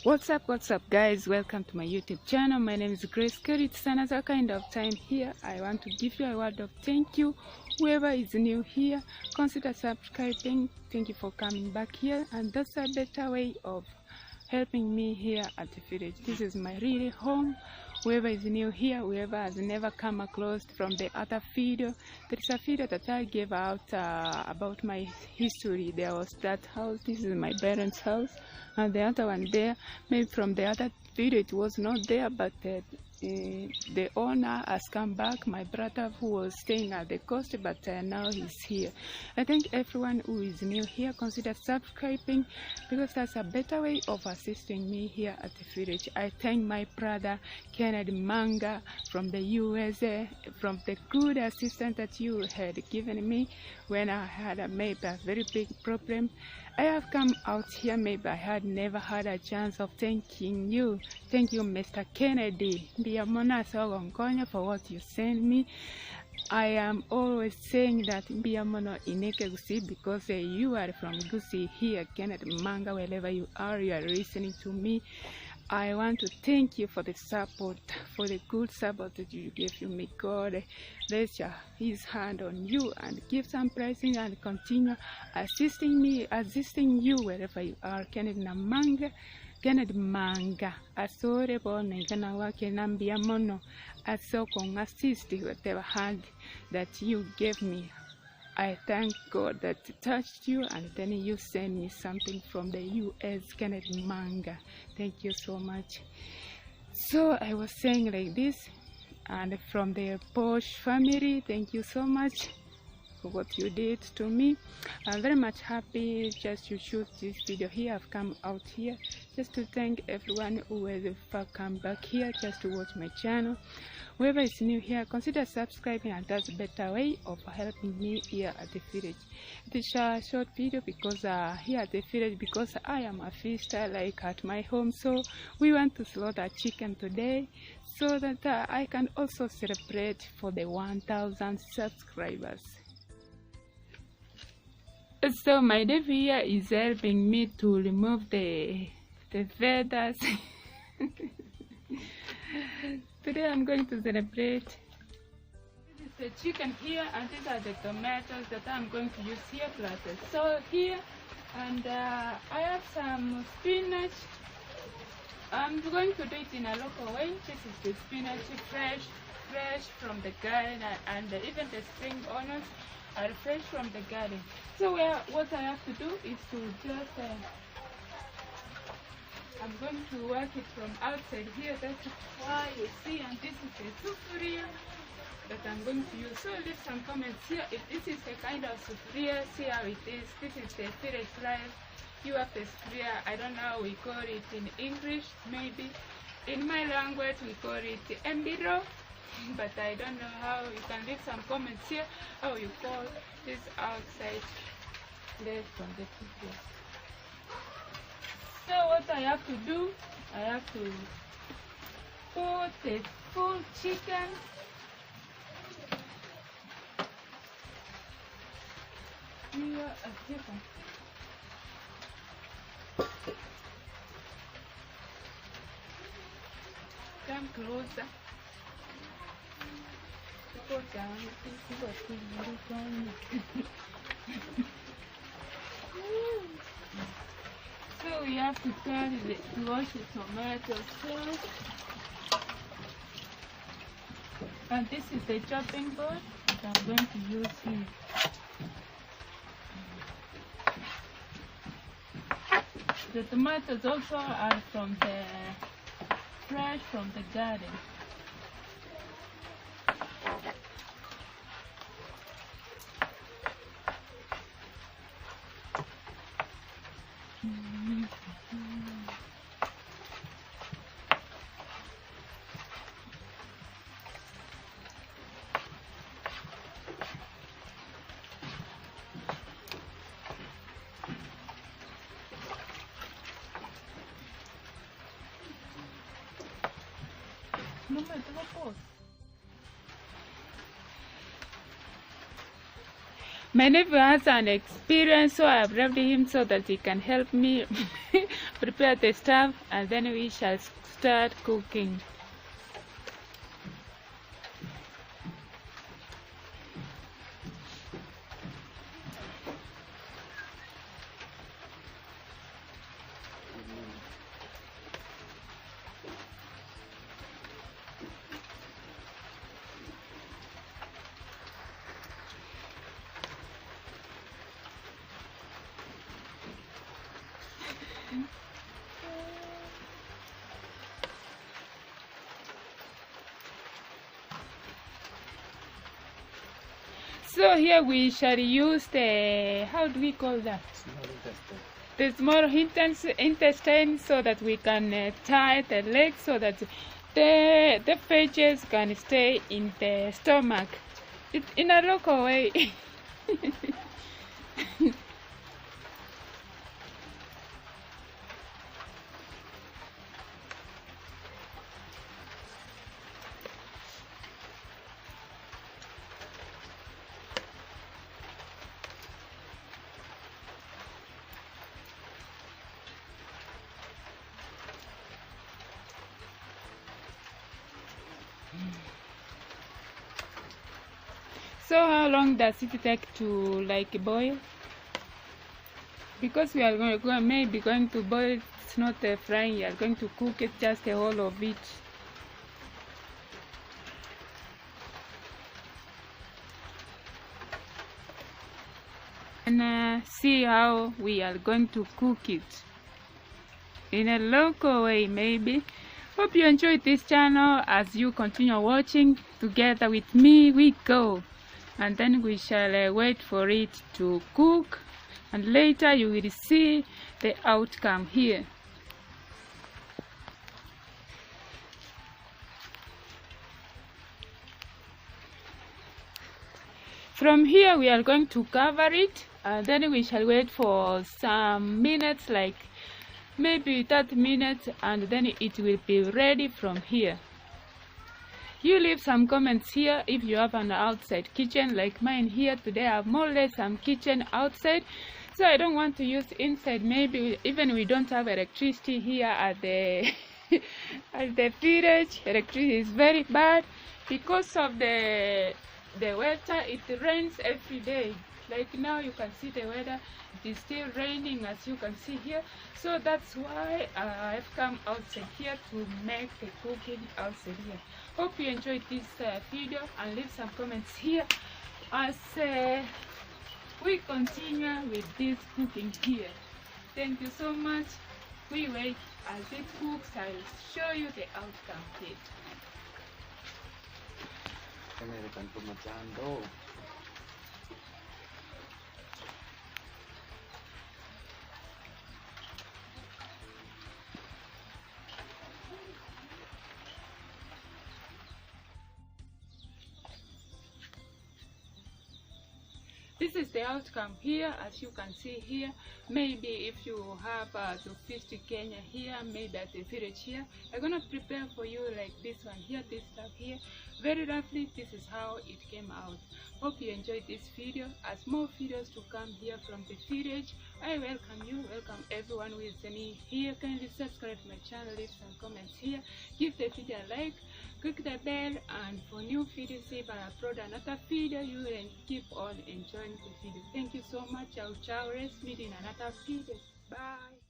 What's up guys, welcome to my YouTube channel. My name is Grace Kerry. It's another kind of time here. I want to give you a word of thank you. Whoever is new here, consider subscribing. Thank you for coming back here, and that's a better way of helping me here at the village. This is my real home. Whoever is new here, whoever has never come across from the other video, there is a video that I gave out about my history. There was that house. This is my parents' house, and the other one there, maybe from the other video it was not there, but the owner has come back, my brother who was staying at the coast, but now he's here. I thank everyone who is new here. Consider subscribing, because that's a better way of assisting me here at the village. I thank my brother Kennedy Manga from the USA, from the good assistance that you had given me when I had maybe a very big problem. I have come out here, maybe I had never had a chance of thanking you. Thank you, Mr. Kennedy. For what you sent me. I am always saying that Mbiamono ineke Gusi, because you are from Gusi here, Kennedy Manga, wherever you are listening to me. I want to thank you for the support, for the good support that you gave you. May God rest his hand on you and give some blessing and continue assisting me, assisting you wherever you are. Kennedy Manga, asore bona igana wake nambia mono, aso kong assist whatever hand that you gave me. I thank God that touched you, and then you send me something from the US, Kennedy Manga. Thank you so much. So I was saying like this, and from the Posh family, thank you so much for what you did to me. I'm very much happy just to shoot this video here. I've come out here just to thank everyone who has come back here just to watch my channel. Whoever is new here, consider subscribing, and that's a better way of helping me here at the village. This is a short video because here at the village, because I am a feaster like at my home, so we want to slaughter chicken today so that I can also celebrate for the 1,000 subscribers. So my nephew here is helping me to remove the feathers. Today I'm going to celebrate. This is the chicken here, and these are the tomatoes that I'm going to use here, plus the salt here, and I have some spinach. I'm going to do it in a local way. This is the spinach, fresh from the garden, and even the spring onions are fresh from the garden. So what I have to do is to just I'm going to work it from outside here. That's why you see, and this is the sufuria that I'm going to use. So leave some comments here if this is the kind of sufuria. See how it is. This is the village life. You have the sufuria. I don't know how we call it in English. Maybe in my language we call it embiro, but I don't know how. You can leave some comments here how you call this outside left from the sufuria. So what I have to do, I have to put the full chicken here a chicken. Come closer. Go down. So we have to wash the tomatoes first. And this is the chopping board that I'm going to use here. The tomatoes also are fresh from the garden. My nephew has an experience, so I've brought him so that he can help me prepare the stuff and then we shall start cooking. So here we shall use the, how do we call that? The small intestine, so that we can tie the legs so that the veggies can stay in the stomach in a local way. So how long does it take to like boil? Because we are maybe going to boil, it's not frying, you are going to cook it, just the whole of it. And see how we are going to cook it in a local way maybe. Hope you enjoyed this channel. As you continue watching together with me, we go. And then we shall wait for it to cook, and later you will see the outcome here. From here we are going to cover it, and then we shall wait for some minutes, like maybe 30 minutes, and then it will be ready from here. You leave some comments here if you have an outside kitchen like mine here. Today I have more or less some kitchen outside, so I don't want to use inside. Maybe even we don't have electricity here at the at the village. Electricity is very bad because of the weather. It rains every day. Like now you can see the weather, it is still raining as you can see here. So that's why I've come outside here to make the cooking outside here. Hope you enjoyed this video, and leave some comments here as we continue with this cooking here. Thank you so much. We wait as it cooks. I'll show you the outcome here. This is the outcome here, as you can see here. Maybe if you have to visit Kenya here, maybe at the village here, I'm gonna prepare for you like this one here, this stuff here. Very roughly, this is how it came out. Hope you enjoyed this video. As more videos to come here from the village, I welcome you, welcome everyone who is new here. Kindly subscribe to my channel, leave some comments here, give the video a like, click the bell, and for new videos, if I upload another video, you will keep on enjoying the video. Thank you so much. Ciao, ciao. Let's meet in another video. Bye.